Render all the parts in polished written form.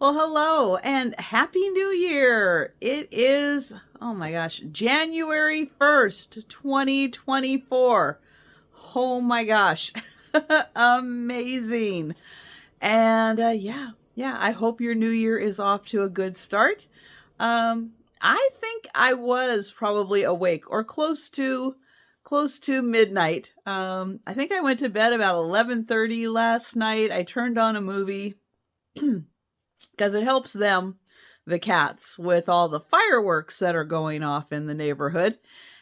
Well, hello and Happy New Year. It is, oh my gosh, January 1st, 2024. Oh my gosh, amazing. And yeah, I hope your new year is off to a good start. I think I was probably awake or close to midnight. I think I went to bed about 11:30 last night. I turned on a movie because it helps them, the cats, with all the fireworks that are going off in the neighborhood.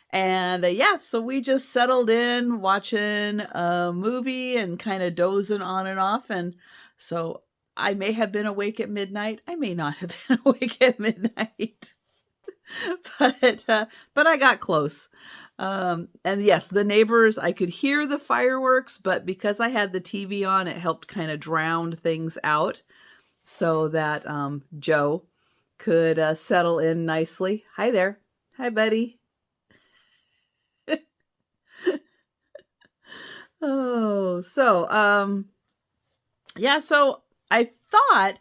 And yeah, so we just settled in watching a movie and kind of dozing on and off. And so I may have been awake at midnight. I may not have been awake at midnight, but I got close. And yes, the neighbors, I could hear the fireworks, but because I had the TV on, it helped kind of drown things out so that Joe could settle in nicely. Hi there. Hi, buddy. Oh, yeah, so I thought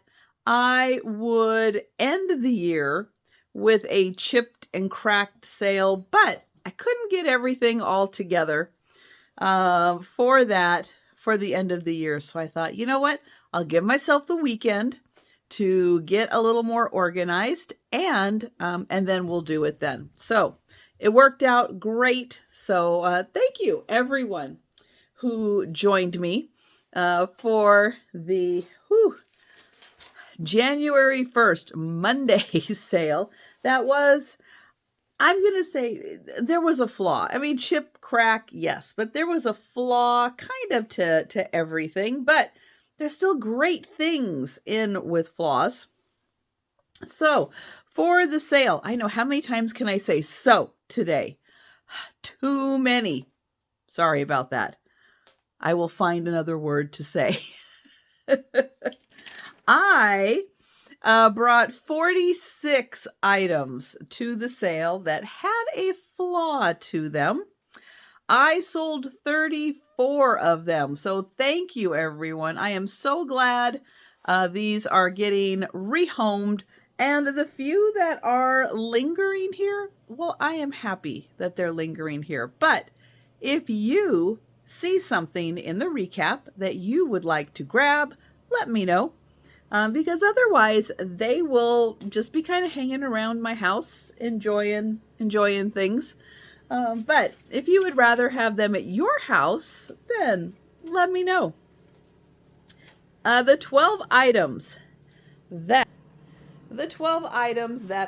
I would end the year with a chipped and cracked sale, but I couldn't get everything all together for the end of the year. So I thought, you know what? I'll give myself the weekend to get a little more organized, and then we'll do it then. So it worked out great. So thank you, everyone who joined me for the January 1st Monday sale. That was, I'm going to say, there was a flaw. I mean, chip, crack, yes, but there was a flaw kind of to everything, but there's still great things in with flaws. So for the sale, I know, how many times can I say so today? Too many. Sorry about that. I will find another word to say. I brought 46 items to the sale that had a flaw to them. I sold 34 of them. So thank you, everyone. I am so glad these are getting rehomed. And the few that are lingering here, well, I am happy that they're lingering here. But if you see something in the recap that you would like to grab, let me know. Because otherwise they will just be kind of hanging around my house, enjoying things. But if you would rather have them at your house, then let me know. The 12 items that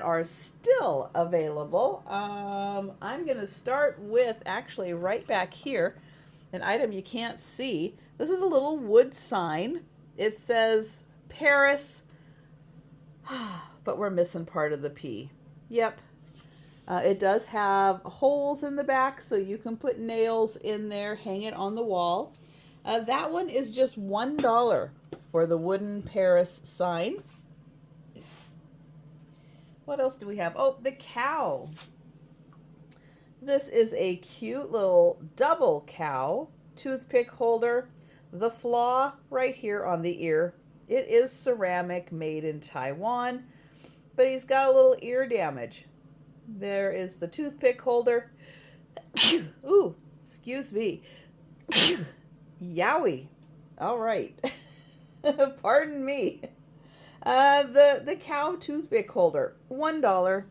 are still available. I'm going to start with, actually, right back here, an item you can't see. This is a little wood sign. It says Paris, but we're missing part of the P. Yep. It does have holes in the back, so you can put nails in there, hang it on the wall. That one is just $1 for the wooden Paris sign. What else do we have? Oh, the cow. This is a cute little double cow toothpick holder. The flaw right here on the ear. It is ceramic, made in Taiwan, but he's got a little ear damage. There is the toothpick holder. Ooh, excuse me. Yowie. All right. Pardon me. The cow toothpick holder, $1.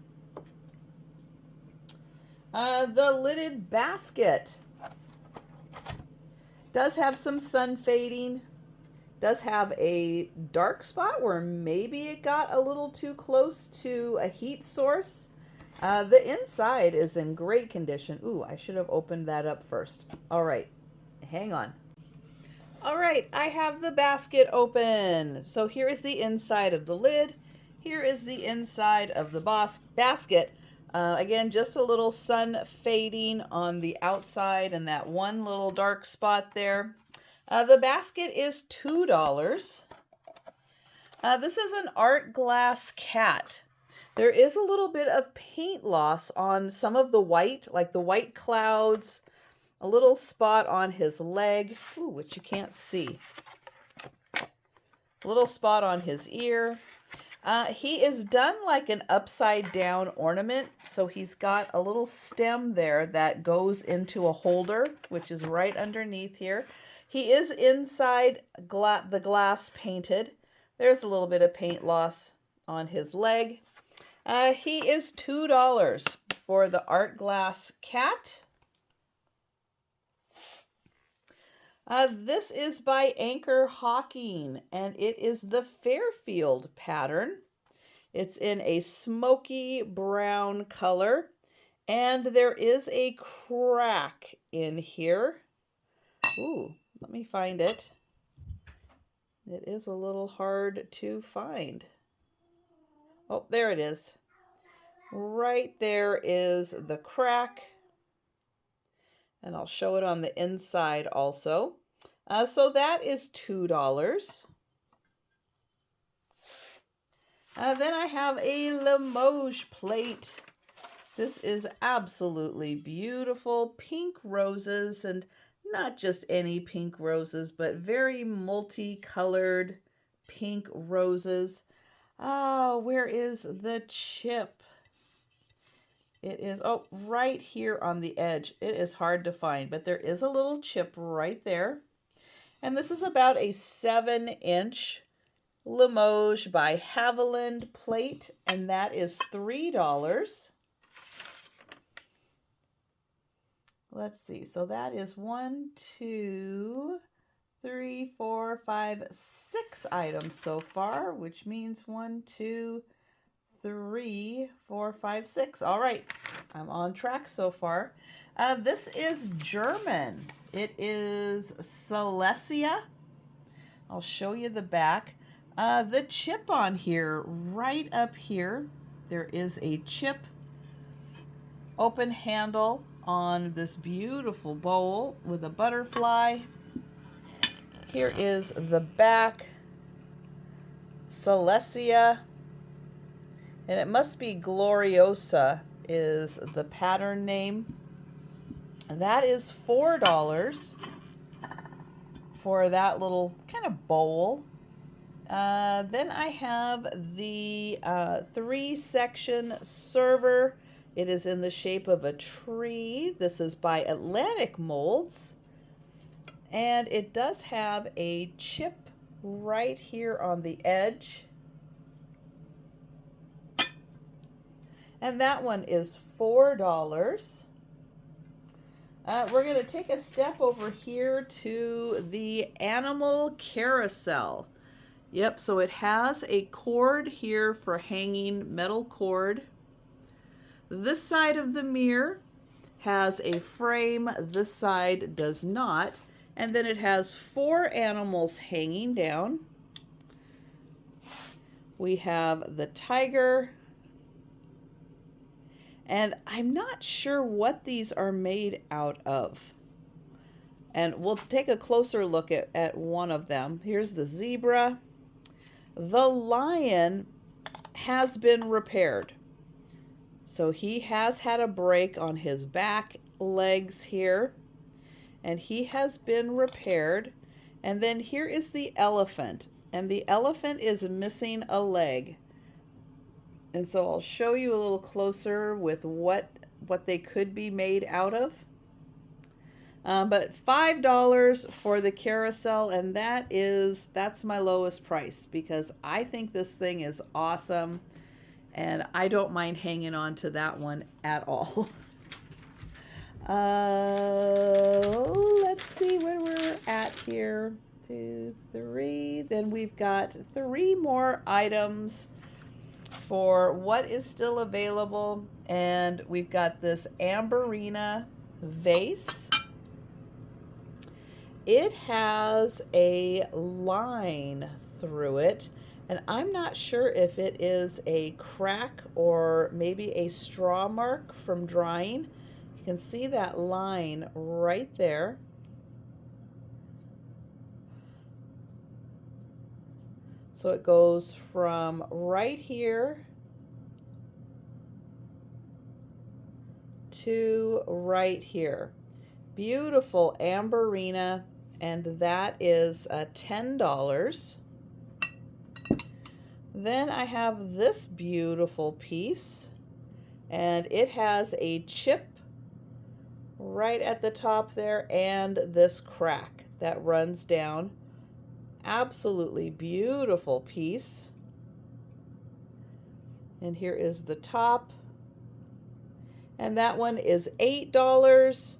The lidded basket does have some sun fading. Does have a dark spot where maybe it got a little too close to a heat source. The inside is in great condition. Ooh, I should have opened that up first. All right, hang on. All right, I have the basket open. So here is the inside of the lid. Here is the inside of the basket. Again, just a little sun fading on the outside and that one little dark spot there. The basket is $2. This is an art glass cat. There is a little bit of paint loss on some of the white, like the white clouds, a little spot on his leg, which you can't see. A little spot on his ear. He is done like an upside down ornament. So he's got a little stem there that goes into a holder, which is right underneath here. He is inside the glass painted. There's a little bit of paint loss on his leg. He is $2 for the art glass cat. This is by Anchor Hawking, and it is the Fairfield pattern. It's in a smoky brown color, and there is a crack in here. Ooh, let me find it. It is a little hard to find. Oh, there it is. Right there is the crack. And I'll show it on the inside also. So that is $2. Then I have a Limoges plate. This is absolutely beautiful. Pink roses, and not just any pink roses, but very multicolored pink roses. Where is the chip? It is, oh, right here on the edge. It is hard to find, but there is a little chip right there. And this is about a 7-inch Limoges by Haviland plate, and that is $3. Let's see, so that is 1, 2, 3, 4, 5, 6 items so far, which means 1, 2, 3, 4, 5, 6. All right, I'm on track so far. This is German. It is Silesia. I'll show you the back. The chip on here, right up here, there is a chip open handle on this beautiful bowl with a butterfly. Here is the back, Silesia. And it must be Gloriosa is the pattern name. That is $4 for that little kind of bowl. Then I have the 3-section server. It is in the shape of a tree. This is by Atlantic Molds. And it does have a chip right here on the edge. And that one is $4. We're going to take a step over here to the animal carousel. Yep, so it has a cord here for hanging, metal cord. This side of the mirror has a frame. This side does not. And then it has 4 animals hanging down. We have the tiger. And I'm not sure what these are made out of. And we'll take a closer look at one of them. Here's the zebra. The lion has been repaired. So he has had a break on his back legs here. And he has been repaired. And then here is the elephant. And the elephant is missing a leg. And so I'll show you a little closer with what they could be made out of. But $5 for the carousel, and that's my lowest price because I think this thing is awesome, and I don't mind hanging on to that one at all. Let's see where we're at here. 2, 3. Then we've got 3 more items for what is still available, and we've got this Amberina vase. It has a line through it, and I'm not sure if it is a crack or maybe a straw mark from drying. You can see that line right there. So it goes from right here to right here. Beautiful Amberina, and that is $10. Then I have this beautiful piece, and it has a chip right at the top there and this crack that runs down. Absolutely beautiful piece. And here is the top. And that one is $8.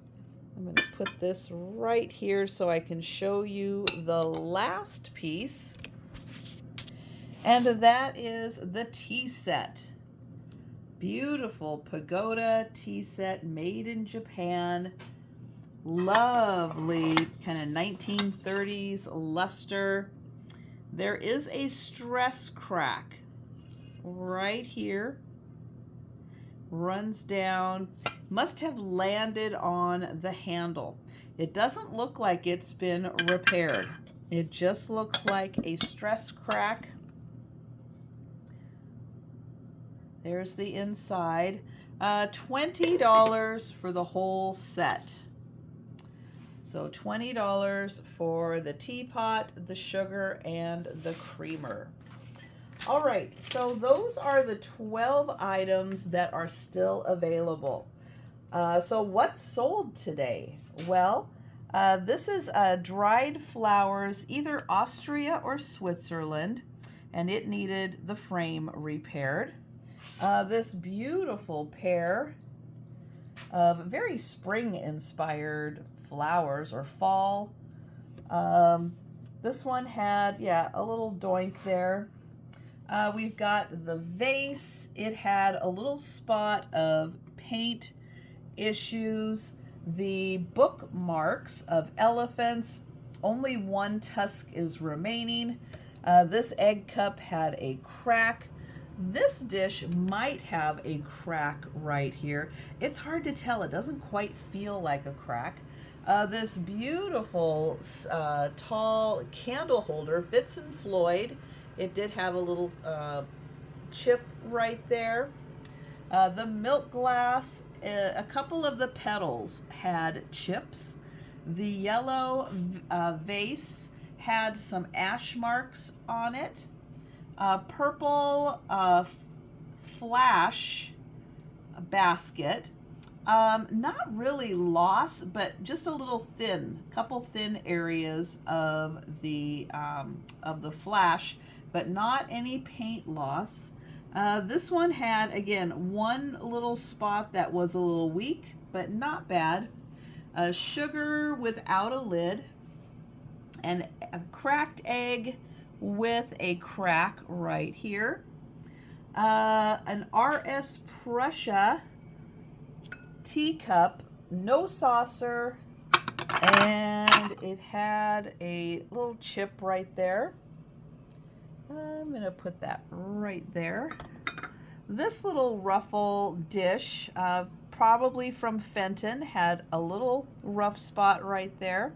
I'm going to put this right here so I can show you the last piece. And that is the tea set. Beautiful pagoda tea set made in Japan. Lovely kind of 1930s luster. There is a stress crack right here. Runs down. Must have landed on the handle. It doesn't look like it's been repaired. It just looks like a stress crack. There's the inside. $20 for the whole set. So $20 for the teapot, the sugar, and the creamer. All right, so those are the 12 items that are still available. So what's sold today? Well, this is dried flowers, either Austria or Switzerland, and it needed the frame repaired. This beautiful pair of very spring-inspired flowers or fall. This one had, a little doink there. We've got the vase. It had a little spot of paint issues. The bookmarks of elephants, only one tusk is remaining. This egg cup had a crack. This dish might have a crack right here. It's hard to tell. It doesn't quite feel like a crack. This beautiful tall candle holder, Fitz and Floyd. It did have a little chip right there. The milk glass, a couple of the petals had chips. The yellow vase had some ash marks on it. Purple flash basket, not really lost, but just a little couple thin areas of the flash, but not any paint loss. This one had, again, one little spot that was a little weak, but not bad. Sugar without a lid, and a cracked egg with a crack right here. An RS Prussia teacup, no saucer, and it had a little chip right there. I'm going to put that right there. This little ruffle dish, probably from Fenton, had a little rough spot right there.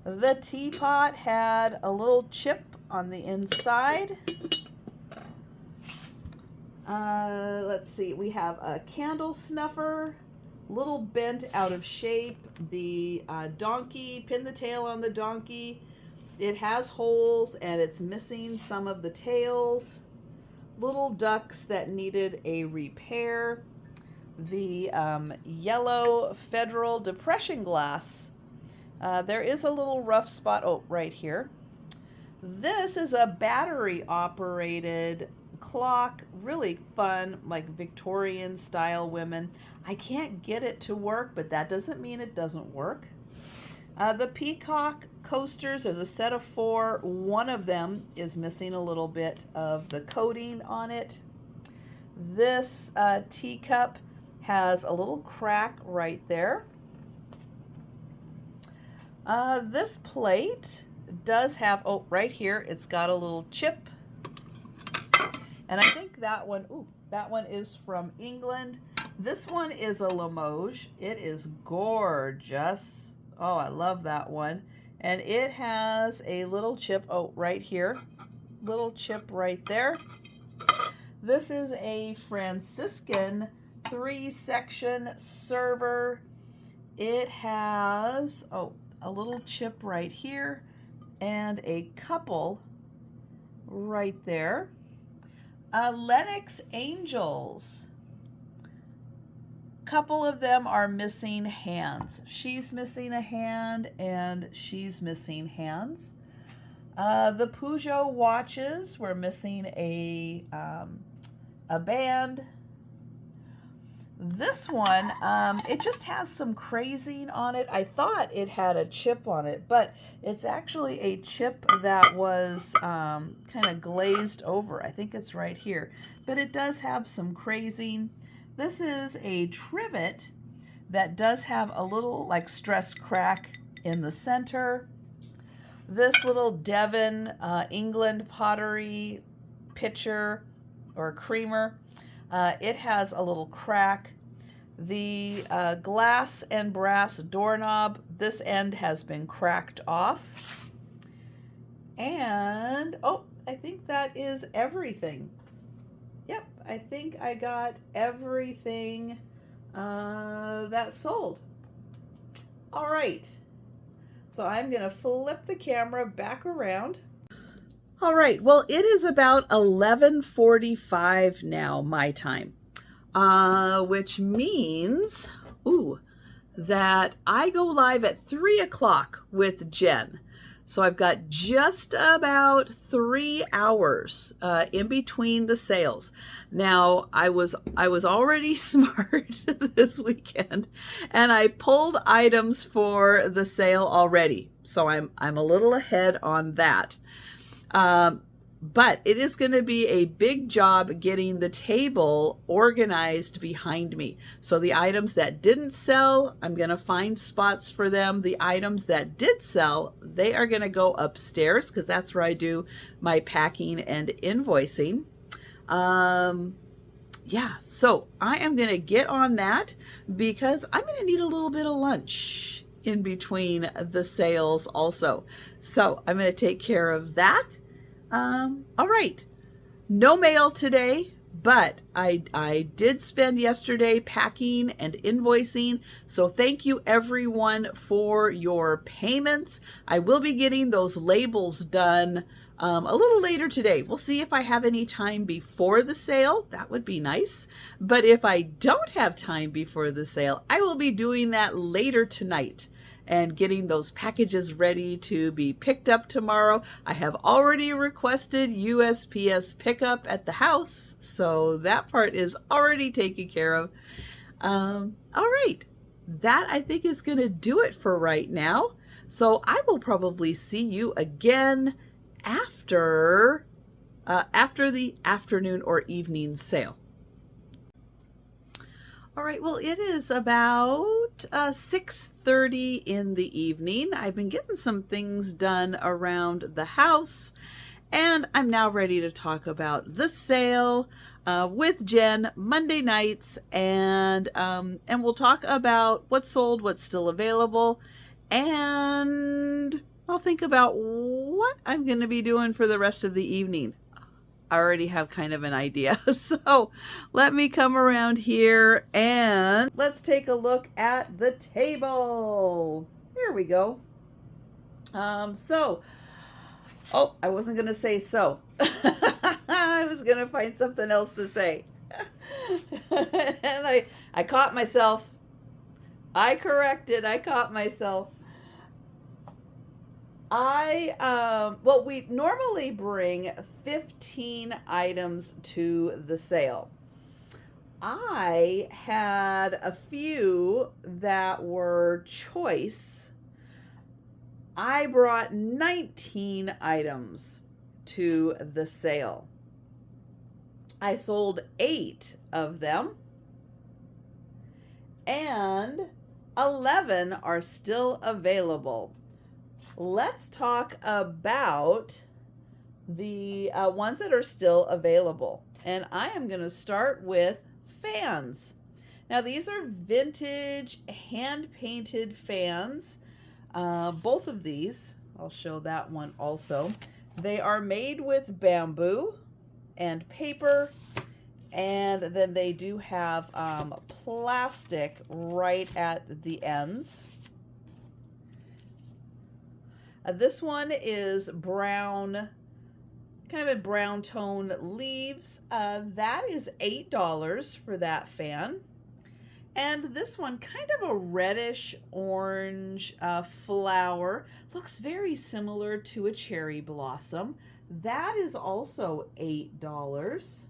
The teapot had a little chip on the inside. Let's see, we have a candle snuffer, little bent out of shape. The donkey, pin the tail on the donkey. It has holes and it's missing some of the tails. Little ducks that needed a repair. The yellow Federal depression glass. There is a little rough spot, right here. This is a battery operated clock, really fun, like Victorian style women. I can't get it to work, but that doesn't mean it doesn't work. The peacock coasters, there's a set of 4. One of them is missing a little bit of the coating on it. This teacup has a little crack right there. This plate does have, right here, it's got a little chip. And I think that one is from England. This one is a Limoges. It is gorgeous. Oh, I love that one. And it has a little chip, right here. Little chip right there. This is a Franciscan 3-section server. It has, a little chip right here and a couple right there. Lennox Angels. Couple of them are missing hands. She's missing a hand and she's missing hands. The Peugeot watches, we're missing a band. This one, it just has some crazing on it. I thought it had a chip on it, but it's actually a chip that was kind of glazed over. I think it's right here, but it does have some crazing. This is a trivet that does have a little like stress crack in the center. This little Devon England pottery pitcher or creamer, it has a little crack. The glass and brass doorknob, this end has been cracked off. And, oh, I think that is everything. Yep, I think I got everything that sold. All right. So I'm going to flip the camera back around. All right, well, it is about 11:45 now, my time, which means, that I go live at 3 o'clock with Jen. So I've got just about 3 hours in between the sales. Now, I was already smart this weekend, and I pulled items for the sale already. So I'm a little ahead on that. But it is going to be a big job getting the table organized behind me. So the items that didn't sell, I'm going to find spots for them. The items that did sell, they are going to go upstairs because that's where I do my packing and invoicing. Yeah, so I am going to get on that because I'm going to need a little bit of lunch in between the sales also. So I'm going to take care of that. All right, no mail today, but I did spend yesterday packing and invoicing. So thank you everyone for your payments. I will be getting those labels done a little later today. We'll see if I have any time before the sale. That would be nice. But if I don't have time before the sale, I will be doing that later tonight and getting those packages ready to be picked up tomorrow. I have already requested USPS pickup at the house, so that part is already taken care of. All right, that I think is going to do it for right now. So I will probably see you again after the afternoon or evening sale. All right, well, it is about 6:30 in the evening. I've been getting some things done around the house, and I'm now ready to talk about the sale with Jen Monday nights, and we'll talk about what's sold, what's still available, and I'll think about what I'm going to be doing for the rest of the evening. I already have kind of an idea. So let me come around here and let's take a look at the table. Here we go. I wasn't going to say so. I was going to find something else to say. And I caught myself. I caught myself. We normally bring 15 items to the sale. I had a few that were choice. I brought 19 items to the sale. I sold 8 of them, and 11 are still available. Let's talk about the ones that are still available. And I am going to start with fans. Now, these are vintage hand-painted fans. Both of these, I'll show that one also. They are made with bamboo and paper. And then they do have plastic right at the ends. This one is brown kind of a brown tone leaves. That is $8 for that fan. And this one, kind of a reddish orange flower, looks very similar to a cherry blossom. That is also $8.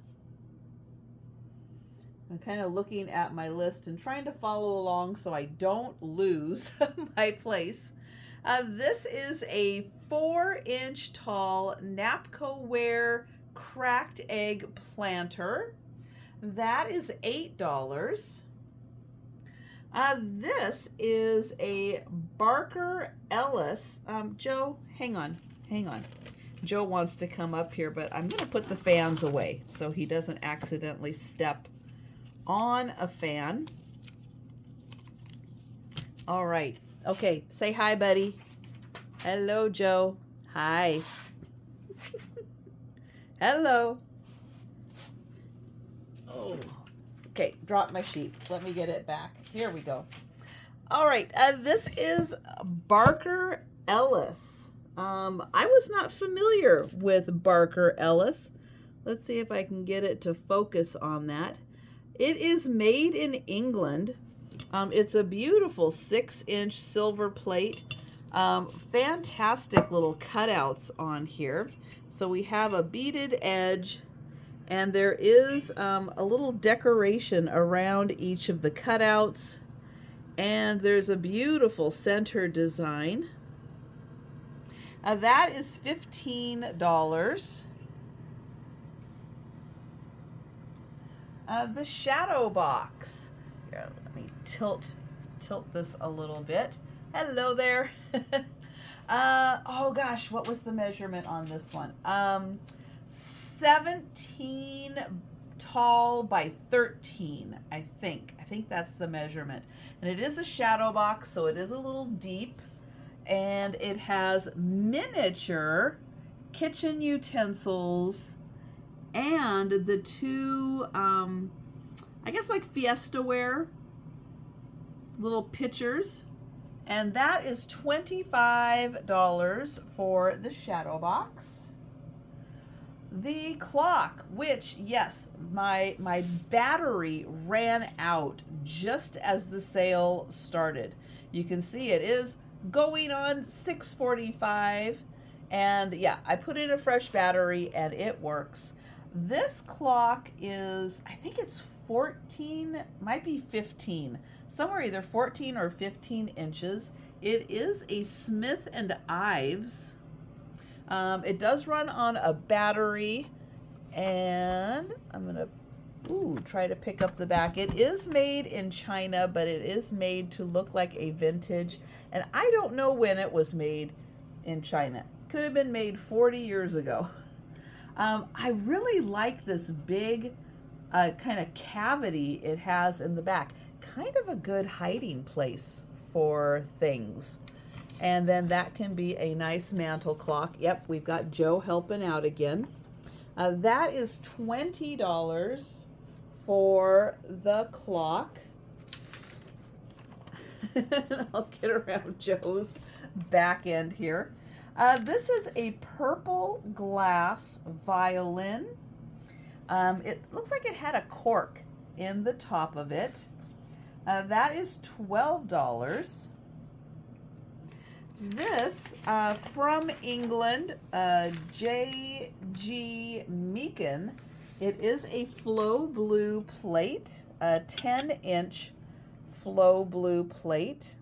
I'm kind of looking at my list and trying to follow along so I don't lose my place. This is a 4-inch tall Napco-ware cracked egg planter. That is $8. This is a Barker Ellis. Joe, hang on. Joe wants to come up here, but I'm going to put the fans away so he doesn't accidentally step on a fan. All right. Okay, say hi, buddy. Hello, Joe. Hi. Hello. Oh. Okay, drop my sheet. Let me get it back. Here we go. All right, this is Barker Ellis. I was not familiar with Barker Ellis. Let's see if I can get it to focus on that. It is made in England. It's a beautiful 6-inch silver plate. Fantastic little cutouts on here. So we have a beaded edge, and there is a little decoration around each of the cutouts. And there's a beautiful center design. That is $15. The shadow box. Here, let me tilt this a little bit. Hello there. Oh gosh, what was the measurement on this one? 17 tall by 13, I think. I think that's the measurement. And it is a shadow box, so it is a little deep. And it has miniature kitchen utensils and the two, I guess like Fiesta ware, little pitchers. And that is $25 for the shadow box. The clock, which, yes, my battery ran out just as the sale started. You can see it is going on 6:45, and yeah, I put in a fresh battery and it works. This clock is, I think it's 14, might be 15, somewhere either 14 or 15 inches. It is a Smith and Ives. It does run on a battery, and I'm gonna try to pick up the back. It is made in China, but it is made to look like a vintage, and I don't know when it was made in China. Could have been made 40 years ago. I really like this big kind of cavity it has in the back. Kind of a good hiding place for things. And then that can be a nice mantle clock. Yep, we've got Joe helping out again. That is $20 for the clock. I'll get around Joe's back end here. This is a purple glass violin. It looks like it had a cork in the top of it. That is $12. This from England, J.G. Meakin. It is a flow blue plate, a 10-inch flow blue plate.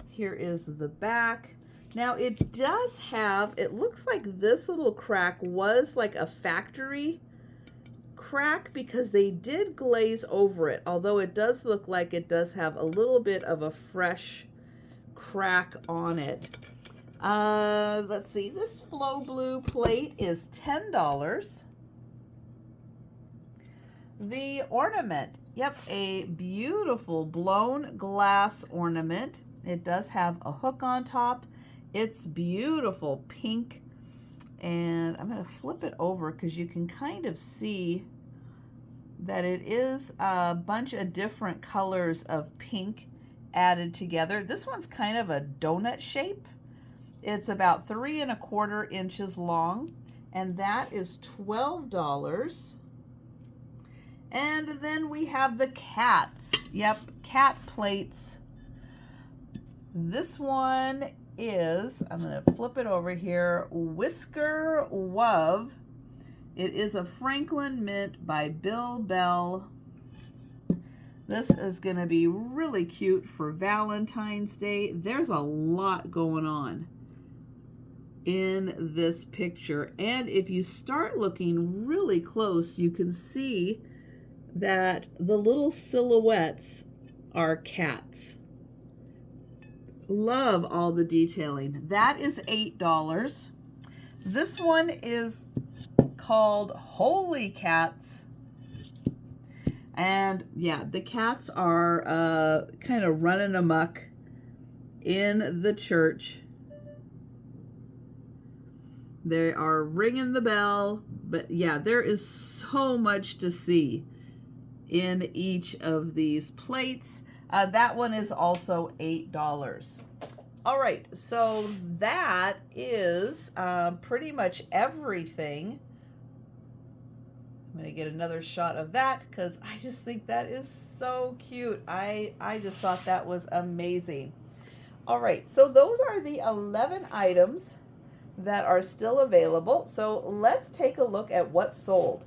Here is the back. Now it does have, it looks like this little crack was like a factory crack because they did glaze over it, although it does look like it does have a little bit of a fresh crack on it. Let's see, this flow blue plate is $10. The ornament, yep, a beautiful blown glass ornament. It does have a hook on top. It's beautiful pink, and I'm going to flip it over because you can kind of see that it is a bunch of different colors of pink added together. This one's kind of a donut shape, It's about 3¼ inches long, and that is $12. And then we have the cats. Yep, cat plates. This one is, I'm going to flip it over here, Whisker Wove. It is a Franklin mint by Bill Bell. This is going to be really cute for Valentine's Day. There's a lot going on in this picture. And if you start looking really close, you can see that the little silhouettes are cats. Love all the detailing. That is $8. This one is called Holy Cats. And yeah, the cats are kind of running amok in the church. They are ringing the bell, but yeah, there is so much to see in each of these plates. That one is also $8. All right, so that is pretty much everything. I'm going to get another shot of that because I just think that is so cute. I just thought that was amazing. All right, so those are the 11 items that are still available. So let's take a look at what sold.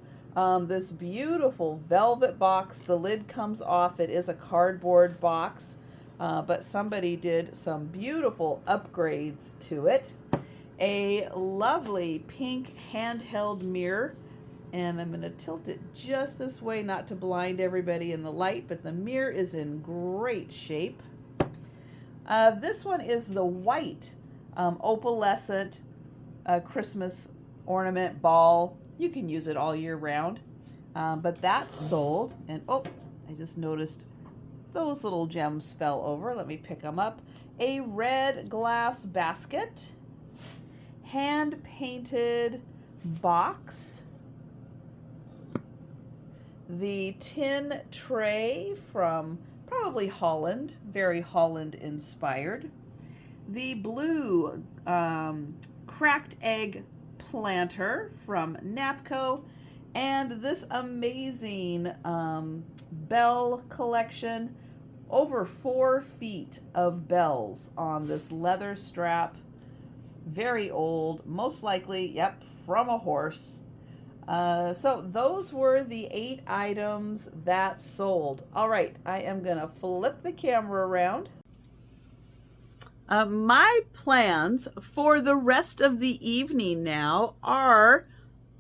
This beautiful velvet box, the lid comes off. It is a cardboard box, but somebody did some beautiful upgrades to it. A lovely pink handheld mirror, and I'm going to tilt it just this way, not to blind everybody in the light, but the mirror is in great shape. This one is the white opalescent Christmas ornament ball. You can use it all year round, but that's sold. And oh, I just noticed those little gems fell over. Let me pick them up. A red glass basket, hand painted box, the tin tray from probably Holland, very Holland inspired, the blue cracked egg planter from Napco, and this amazing bell collection, over 4 feet of bells on this leather strap, very old, most likely, yep, from a horse. So those were the 8 items that sold. All right, I am gonna flip the camera around. My plans for the rest of the evening now are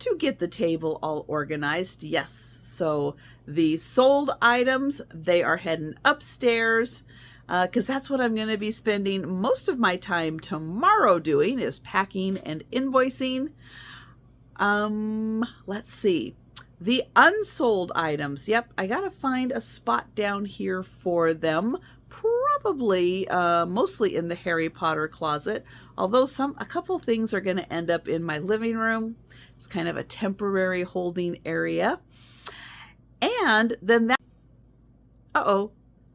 to get the table all organized. Yes, so the sold items, they are heading upstairs because that's what I'm going to be spending most of my time tomorrow doing, is packing and invoicing. Let's see. The unsold items, yep, I got to find a spot down here for them. Probably mostly in the Harry Potter closet, although a couple things are going to end up in my living room. It's kind of a temporary holding area. And then that,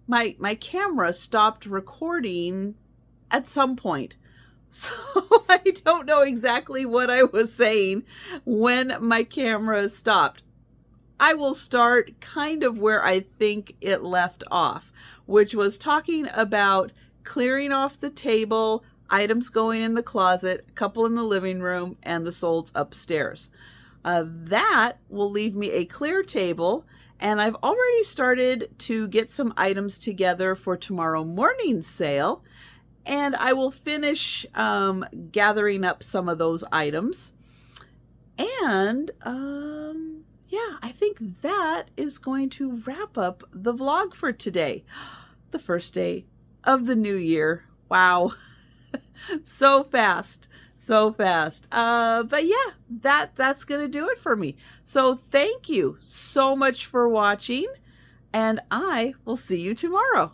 my camera stopped recording at some point. So I don't know exactly what I was saying when my camera stopped. I will start kind of where I think it left off, which was talking about clearing off the table, items going in the closet, a couple in the living room, and the solds upstairs. That will leave me a clear table, and I've already started to get some items together for tomorrow morning's sale, and I will finish gathering up some of those items. And yeah, I think that is going to wrap up the vlog for today. The first day of the new year. Wow. So fast. So fast. But yeah, that's going to do it for me. So thank you so much for watching, and I will see you tomorrow.